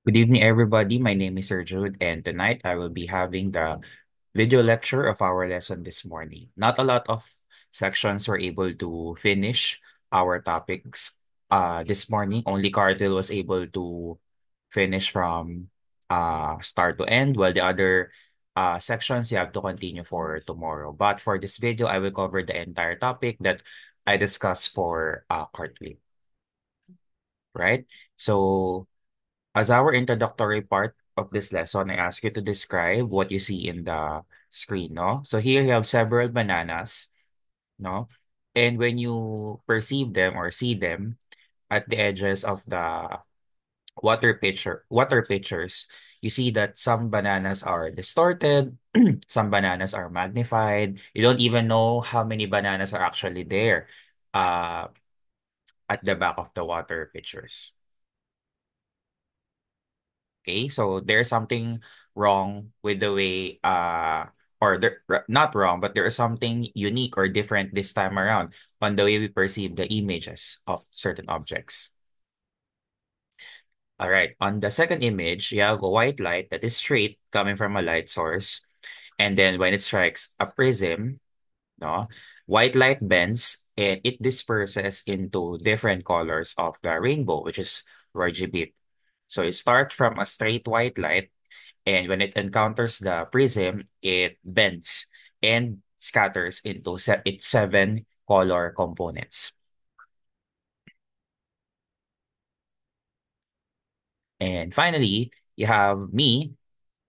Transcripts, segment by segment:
Good evening, everybody. My name is Sir Jude, and tonight I will be having the video lecture of our lesson this morning. Not a lot of sections were able to finish our topics this morning. Only Cardil was able to finish from start to end, while the other sections you have to continue for tomorrow. But for this video, I will cover the entire topic that I discussed for Cartwheel, right? So as our introductory part of this lesson, I ask you to describe what you see in the screen, no? So here you have several bananas, no? And when you perceive them or see them at the edges of the water pitchers, you see that some bananas are distorted, some bananas are magnified. You don't even know how many bananas are actually there uh, at the back of the water pitchers. Okay, so there's something wrong with the way or not wrong, but there is something unique or different this time around on the way we perceive the images of certain objects. All right, on the second image, you have a white light that is straight coming from a light source. And then when it strikes a prism, no, white light bends and it disperses into different colors of the rainbow, which is RGB. So it starts from a straight white light. And when it encounters the prism, it bends and scatters into its seven color components. And finally, you have me,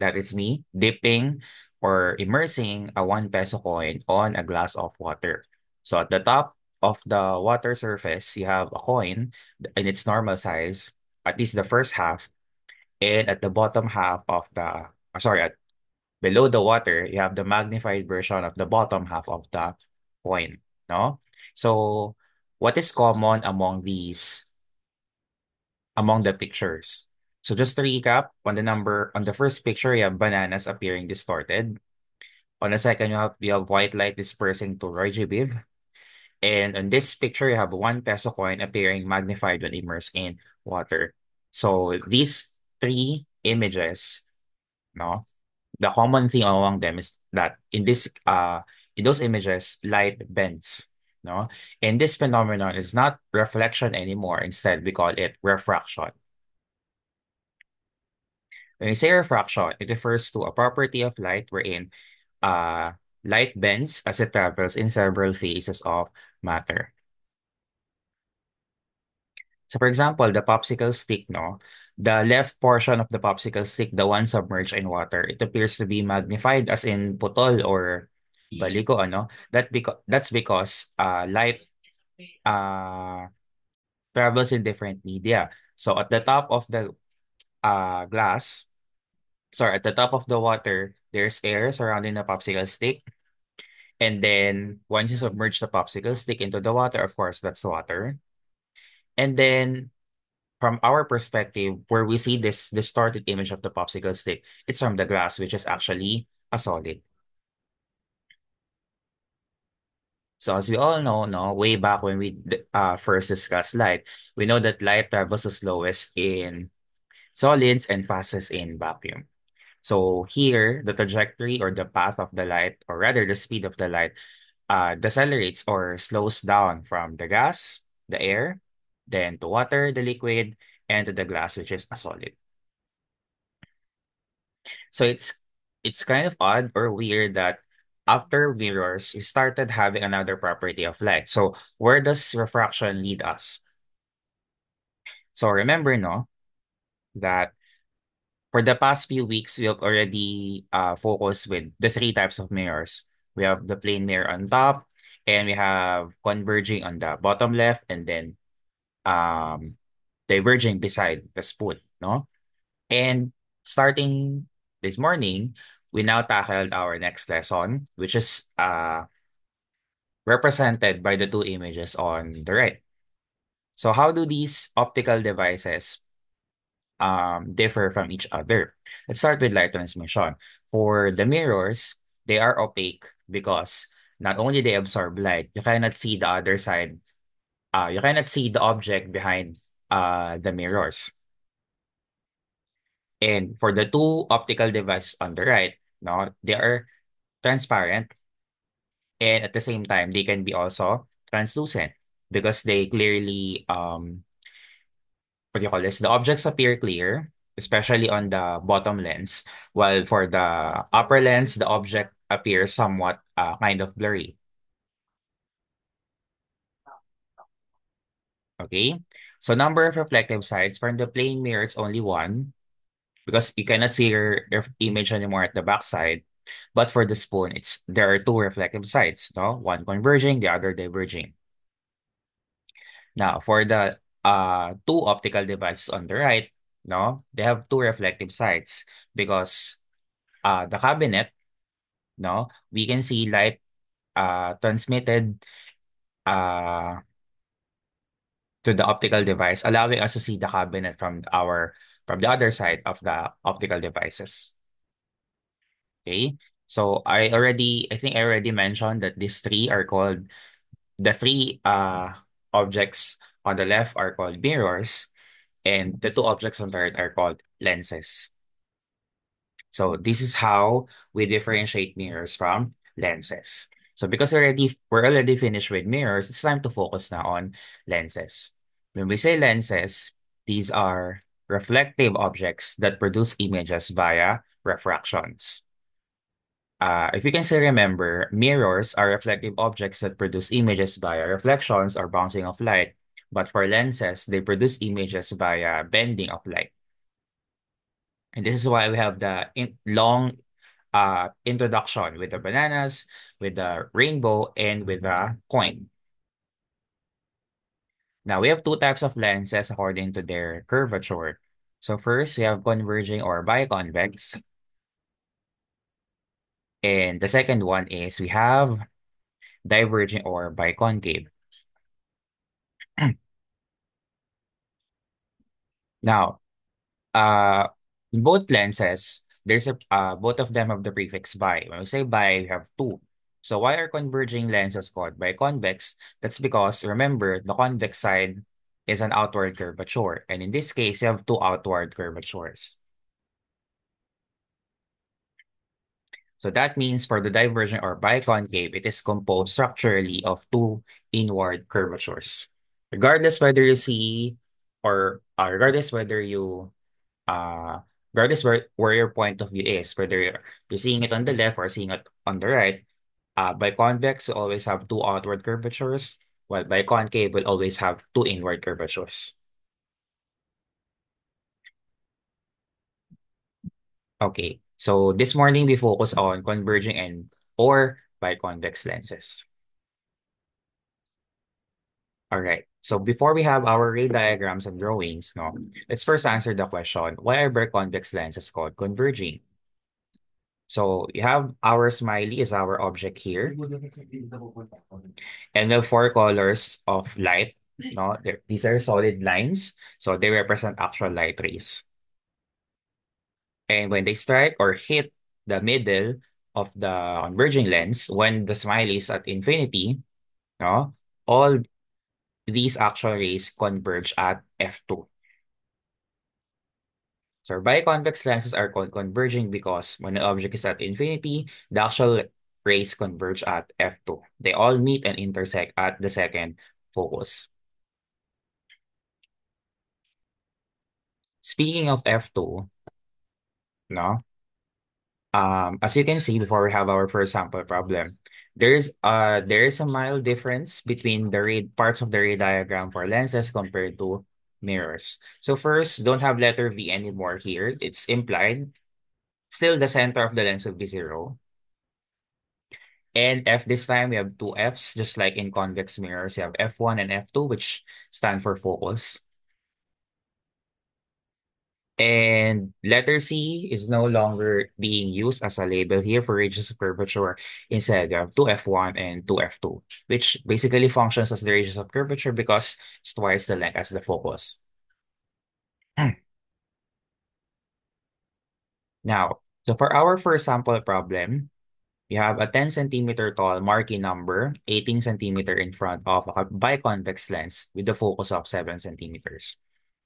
that is me, dipping or immersing a 1 peso coin on a glass of water. So at the top of the water surface, you have a coin in its normal size, at least the first half, and at the bottom half of the, sorry, below the water, you have the magnified version of the bottom half of the coin, no? So, what is common among the pictures? So, just to recap, on the first picture, you have bananas appearing distorted. On the second, you have white light dispersing to Roy G. Biv. And on this picture, you have a 1 peso coin appearing magnified when immersed in water. So, these three images, no? The common thing among them is that in those images light bends, no, and this phenomenon is not reflection anymore. Instead we call it refraction. When we say refraction, it refers to a property of light wherein uh light bends as it travels in several phases of matter. So for example, the popsicle stick, no, the left portion of the popsicle stick, the one submerged in water, it appears to be magnified as in putol or baliko, ano? That's because light uh travels in different media. So at the top of the glass, sorry, at the top of the water, there's air surrounding the popsicle stick. And then once you submerge the popsicle stick into the water, of course, that's water. And then from our perspective, where we see this distorted image of the popsicle stick, it's from the glass, which is actually a solid. So as we all know, no, way back when we first discussed light, we know that light travels the slowest in solids and fastest in vacuum. So here, the trajectory or the path of the light, or rather the speed of the light, decelerates or slows down from the gas, the air, then to water, the liquid, and to the glass, which is a solid. So it's kind of odd or weird that after mirrors, we started having another property of light. So where does refraction lead us? So remember, no, that for the past few weeks, we have already focused with the three types of mirrors. We have the plane mirror on top, and we have converging on the bottom left, and then um diverging beside the spoon, no? And starting this morning, we now tackled our next lesson, which is represented by the two images on the right. So how do these optical devices differ from each other? Let's start with light transmission. For the mirrors, they are opaque because not only they absorb light, you cannot see the other side. You cannot see the object behind the mirrors. And for the two optical devices on the right, no, they are transparent, and at the same time they can be also translucent because they clearly what do you call this? The objects appear clear, especially on the bottom lens, while for the upper lens, the object appears somewhat kind of blurry. Okay. So number of reflective sides from the plane mirror, it's only one because you cannot see your image anymore at the back side. But for the spoon, it's there are two reflective sides, no? One converging, the other diverging. Now, for the two optical devices on the right, no, they have two reflective sides because the cabinet, no, we can see light transmitted uh to the optical device, allowing us to see the cabinet from the other side of the optical devices. Okay. So I think I already mentioned that these three are called the three objects on the left are called mirrors, and the two objects on the right are called lenses. So this is how we differentiate mirrors from lenses. So because we're already finished with mirrors, it's time to focus now on lenses. When we say lenses, these are reflective objects that produce images via refractions. If you can still remember, mirrors are reflective objects that produce images via reflections or bouncing of light. But for lenses, they produce images via bending of light. And this is why we have the long introduction with the bananas, with the rainbow, and with the coin. Now, we have two types of lenses according to their curvature. So first, we have converging or biconvex. And the second one is we have diverging or biconcave. Now, uh, in both lenses, there's a both of them have the prefix bi. When we say bi, we have two. So why are converging lenses called biconvex? That's because remember the convex side is an outward curvature, and in this case, you have two outward curvatures. So that means for the divergent or biconcave, it is composed structurally of two inward curvatures. Regardless whether you see or regardless whether you uh regardless where your point of view is, whether you're seeing it on the left or seeing it on the right, biconvex will always have two outward curvatures, while biconcave will always have two inward curvatures. Okay, so this morning we focus on converging and or biconvex lenses. All right. So before we have our ray diagrams and drawings, no, let's first answer the question, why are biconvex lenses called converging? So you have our smiley is our object here, and the four colors of light. No, these are solid lines, so they represent actual light rays. And when they strike or hit the middle of the converging lens, when the smiley is at infinity, no, all these actual rays converge at f2. So biconvex lenses are called converging because when the object is at infinity, the actual rays converge at f2. They all meet and intersect at the second focus. Speaking of f2, no, as you can see before we have our first sample problem, there is a mild difference between the ray parts of the ray diagram for lenses compared to mirrors. So first, don't have letter V anymore here. It's implied. Still, the center of the lens will be zero. And F this time, we have two Fs, just like in convex mirrors. You have F1 and F2, which stand for focus. And letter C is no longer being used as a label here for radius of curvature. Instead, you have two F1 and two F2, which basically functions as the radius of curvature because it's twice the length as the focus. Now, so for our first sample problem, you have a 10 centimeter tall marquee number, 18 centimeter in front of a biconvex lens with a focus of 7 centimeters.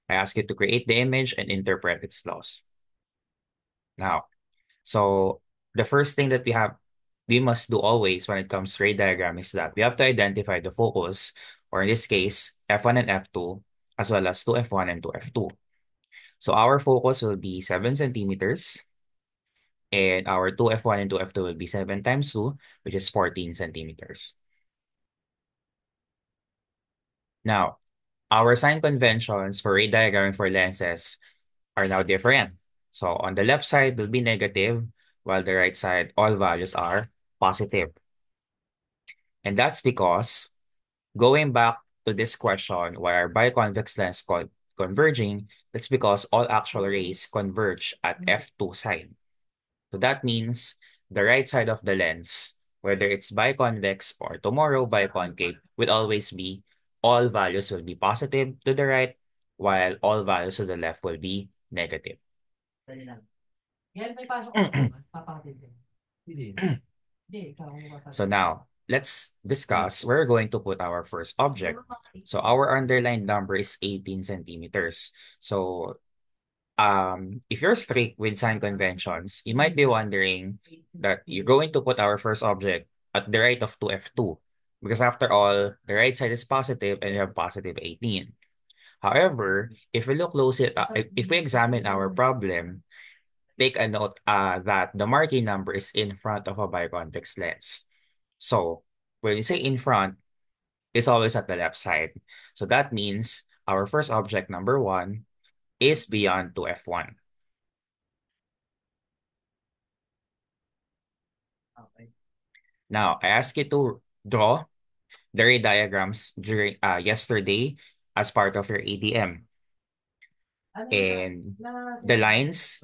I ask you to create the image and interpret its laws. Now, so the first thing that we must do always when it comes to ray diagram is that we have to identify the focus, or in this case, F1 and F2, as well as 2F1 and 2F2. So our focus will be 7 centimeters, and our 2F1 and 2F2 will be 7 times 2, which is 14 centimeters. Now, our sign conventions for ray diagramming for lenses are now different. So on the left side will be negative, while the right side, all values are positive. And that's because going back to this question, why are biconvex lens called converging? That's because all actual rays converge at F2 side. So that means the right side of the lens, whether it's biconvex or tomorrow biconcave, will always be, all values will be positive to the right, while all values to the left will be negative. Dali lang. Yan, may pasok ako doon. Papakatid din. Hindi. Hindi, ikaw ang papakatid. So now, let's discuss where we're going to put our first object. So our underlined number is 18 centimeters. So if you're strict with sign conventions, you might be wondering that you're going to put our first object at the right of 2F2. Because after all, the right side is positive and you have positive 18. However, if we look closely, if we examine our problem, take a note that the marking number is in front of a biconvex lens. So when we say in front, it's always at the left side. So that means our first object, number 1, is beyond 2F1. Okay. Now, I ask you to draw the ray diagrams during yesterday as part of your ADM. And the lines,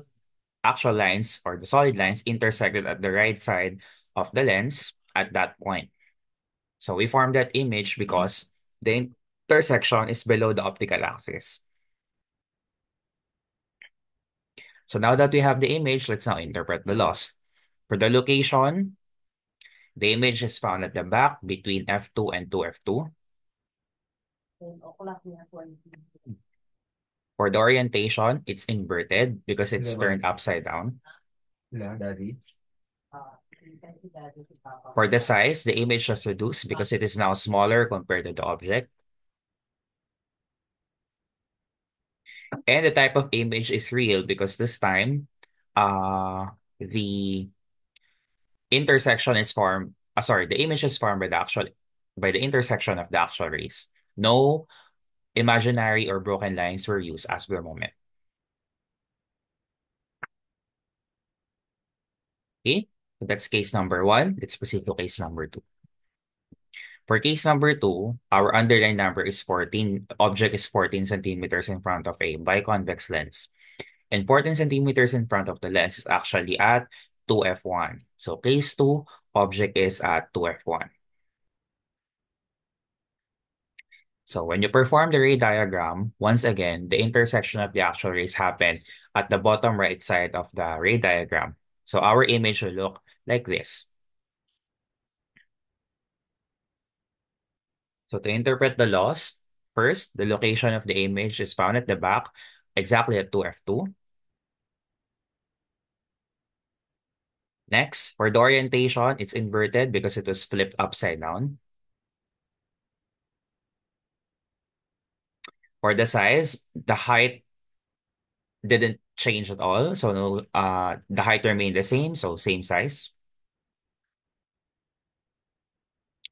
actual lines or the solid lines intersected at the right side of the lens at that point. So we form that image because the intersection is below the optical axis. So now that we have the image, let's now interpret the loss. For the location, the image is found at the back between F2 and 2F2. For the orientation, it's inverted because it's turned upside down. Daddy. For the size, the image was reduced because it is now smaller compared to the object. And the type of image is real because this time, the intersection is formed, the image is formed by the intersection of the actual rays. No imaginary or broken lines were used as per moment. Okay, so that's case number 1. Let's proceed to case number 2. For case number 2, our underlying number is 14. Object is 14 centimeters in front of a biconvex lens. And 14 centimeters in front of the lens is actually at 2F1. So case 2, object is at 2F1. So when you perform the ray diagram, once again, the intersection of the actual rays happen at the bottom right side of the ray diagram. So our image will look like this. So to interpret the loss, first, the location of the image is found at the back, exactly at 2F2. Next, for the orientation, it's inverted because it was flipped upside down. For the size, the height didn't change at all. So no, the height remained the same, so same size.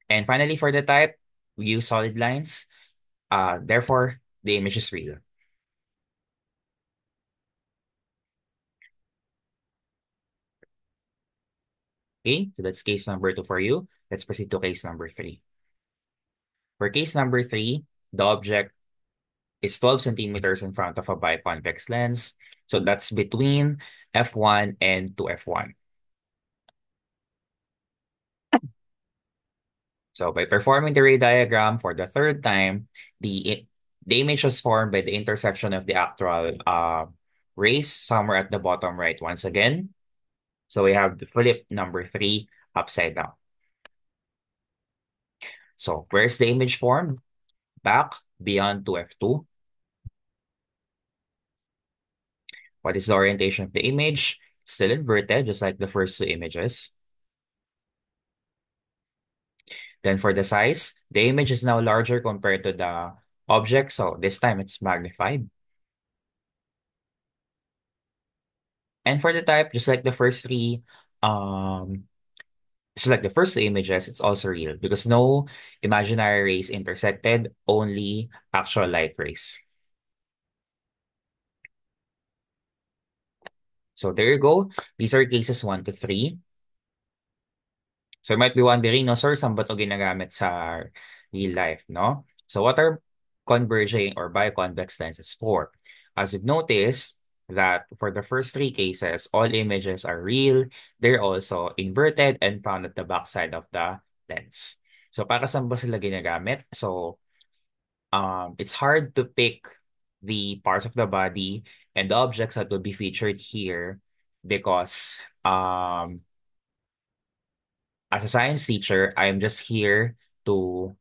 And finally, for the type, we use solid lines. Therefore, the image is real. Okay, so that's case number 2 for you. Let's proceed to case number 3. For case number 3, the object is 12 centimeters in front of a biconvex lens. So that's between F1 and 2F1. So by performing the ray diagram for the third time, the image was formed by the intersection of the actual rays somewhere at the bottom right once again. So we have the flip number 3 upside down. So where's the image formed? Back beyond 2F2. What is the orientation of the image? Still inverted, just like the first two images. Then for the size, the image is now larger compared to the object, so this time it's magnified. And for the type, um, just like the first two images, it's also real because no imaginary rays intersected, only actual light rays. So there you go. These are cases 1 to 3. So you might be wondering, no, sir, saan ba ito ginagamit sa real life, no? So what are converging or biconvex lenses for? As you've noticed, that for the first three cases, all images are real. They're also inverted and found at the backside of the lens. So para saan ba sila ginagamit? So it's hard to pick the parts of the body and the objects that will be featured here because as a science teacher, I'm just here to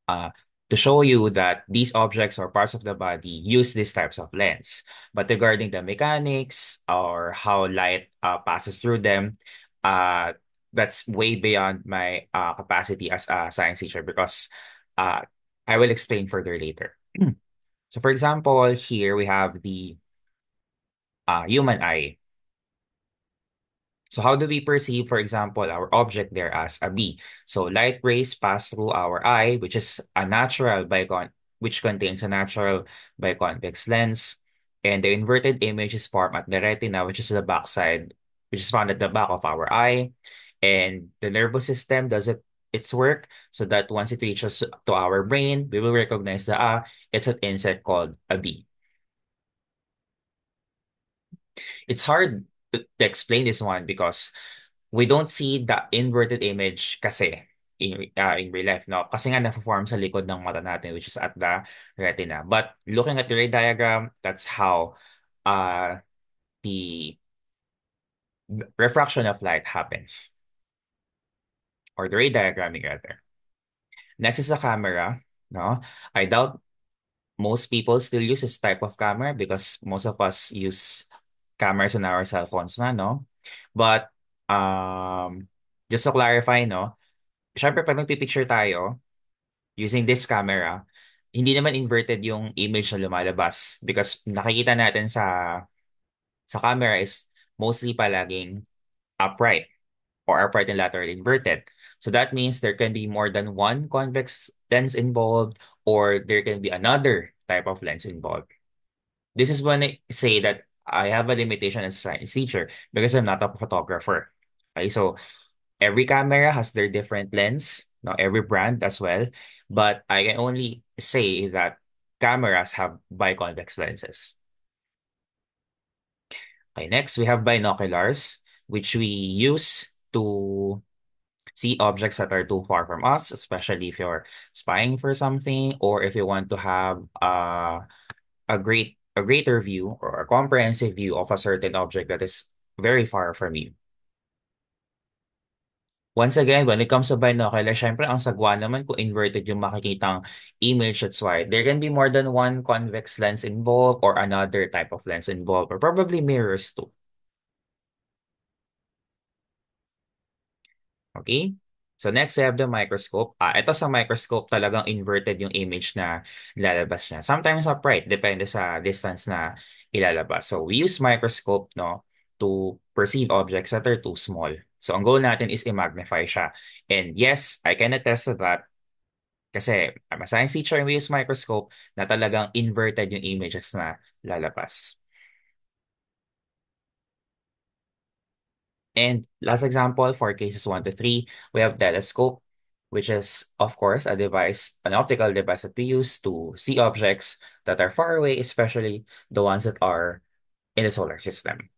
uh, to show you that these objects or parts of the body use these types of lens. But regarding the mechanics or how light passes through them, uh, that's way beyond my capacity as a science teacher because uh, I will explain further later. So, for example, here we have the human eye. So how do we perceive, for example, our object there as a bee? So light rays pass through our eye, which contains a natural biconvex lens, and the inverted image is formed at the retina, which is found at the back of our eye, and the nervous system does its work so that once it reaches to our brain, we will recognize it's an insect called a bee. It's hard to explain this one because we don't see the inverted image kasi in real life, no? Kasi nga na-form sa likod ng mata natin, which is at the retina. But looking at the ray diagram, that's how uh, the refraction of light happens, or the ray diagramming rather. Next is the camera, no? I doubt most people still use this type of camera because most of us use cameras on our cell phones na, no? But just to clarify, no? Syempre, pag nagpipicture tayo, using this camera, hindi naman inverted yung image na lumalabas because nakikita natin sa camera is mostly palaging upright or upright and lateral inverted. So that means there can be more than one convex lens involved or there can be another type of lens involved. This is when I say that I have a limitation as a science teacher because I'm not a photographer. Okay, so every camera has their different lens, not every brand as well, but I can only say that cameras have biconvex lenses. Okay, next we have binoculars, which we use to see objects that are too far from us, especially if you're spying for something or if you want to have a greater view or a comprehensive view of a certain object that is very far from you. Once again, when it comes to binocular, syempre ang sagwa naman kung inverted yung makikitang image, that's why there can be more than one convex lens involved or another type of lens involved or probably mirrors too. Okay? So next, we have the microscope. Ito sa microscope talagang inverted yung image na ilalabas niya. Sometimes upright, depende sa distance na ilalabas. So we use microscope, no, to perceive objects that are too small. So ang goal natin is i-magnify siya. And yes, I can attest to that kasi I'm a science teacher and we use microscope na talagang inverted yung images na lalabas. And last example, for cases 1 to 3, we have telescope, which is, of course, an optical device that we use to see objects that are far away, especially the ones that are in the solar system.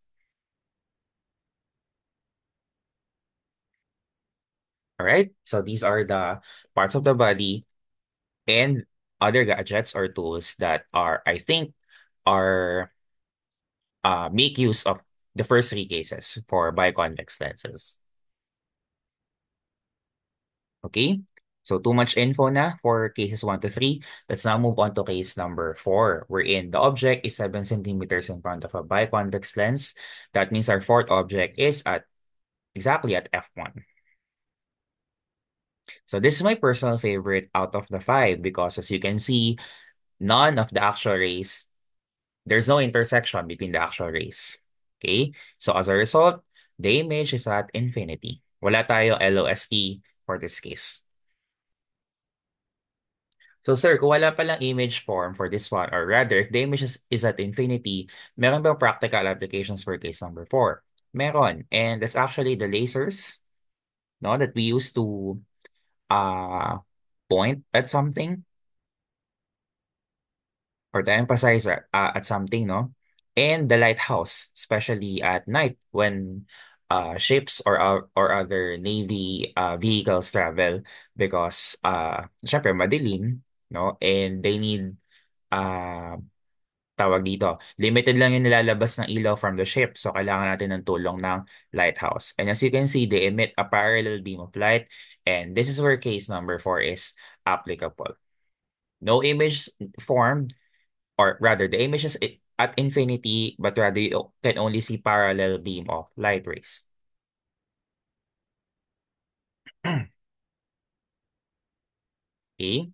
All right, so these are the parts of the body and other gadgets or tools that I think, are make use of the first three cases for biconvex lenses. Okay, So too much info na for cases 1 to 3. Let's now move on to case number 4, wherein the object is 7 centimeters in front of a biconvex lens. That means our fourth object is at exactly at f1. So this is my personal favorite out of the five because as you can see, none of the actual rays, there's no intersection between the actual rays. Okay? So as a result, the image is at infinity. Wala tayo LOST for this case. So sir, kung wala palang image form for this one, or rather, if the image is at infinity, meron bang practical applications for case number 4? Meron. And that's actually the lasers, no, that we use to uh point at something or to emphasize at something, no? And the lighthouse, especially at night when ships or other navy vehicles travel because syempre madilim, no? And they need uh, tawag dito, limited lang yung nilalabas ng ilaw from the ship. So kailangan natin ng tulong ng lighthouse. And as you can see, they emit a parallel beam of light. And this is where case number 4 is applicable. No image formed, or rather the image is at infinity, but rather you can only see parallel beam of light rays. Okay,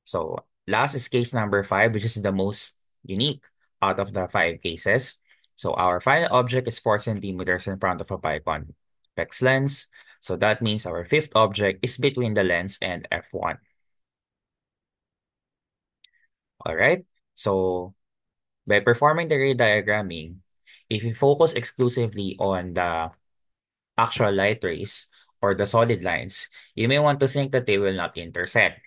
so last is case number 5, which is the most unique out of the 5 cases. So our final object is 4 centimeters in front of a biconvex lens. So that means our fifth object is between the lens and f1. All right, so by performing the ray diagramming, if you focus exclusively on the actual light rays or the solid lines, you may want to think that they will not intersect.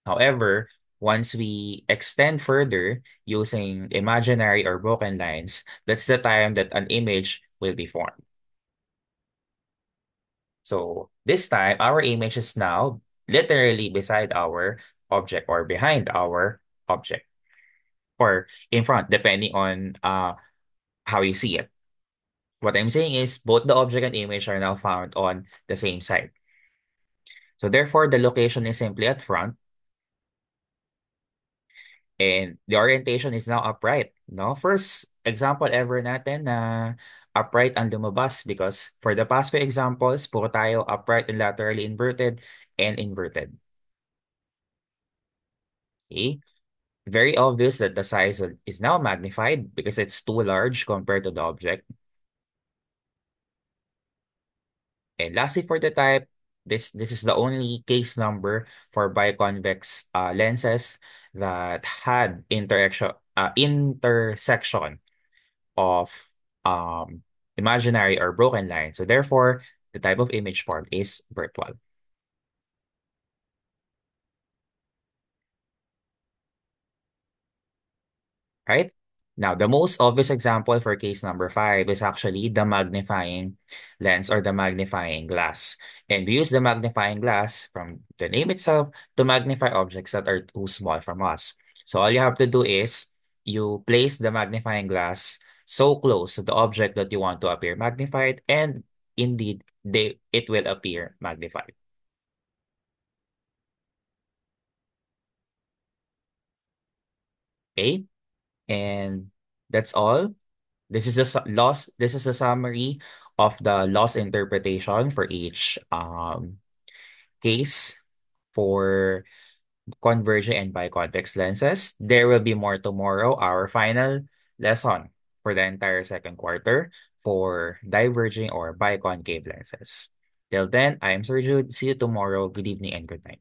However, once we extend further using imaginary or broken lines, that's the time that an image will be formed. So this time, our image is now literally beside our object or behind our object or in front, depending on how you see it. What I'm saying is both the object and image are now found on the same side. So therefore, the location is simply at front and the orientation is now upright. No? First example ever natin na upright ang lumabas because for the past few examples, puro tayo upright and laterally inverted and inverted. Okay? Very obvious that the size is now magnified because it's too large compared to the object. And lastly, for the type, this is the only case number for biconvex lenses that had intersection of um, imaginary or broken lines. So therefore, the type of image formed is virtual. Right? Now, the most obvious example for case number 5 is actually the magnifying lens or the magnifying glass. And we use the magnifying glass from the name itself to magnify objects that are too small from us. So all you have to do is you place the magnifying glass so close to the object that you want to appear magnified, and indeed, it will appear magnified. Okay? And that's all. This is a summary of the loss interpretation for each case for convergent and biconvex lenses. There will be more tomorrow, our final lesson for the entire second quarter for diverging or biconcave lenses. Till then, I am Sir Jude. See you tomorrow. Good evening and good night.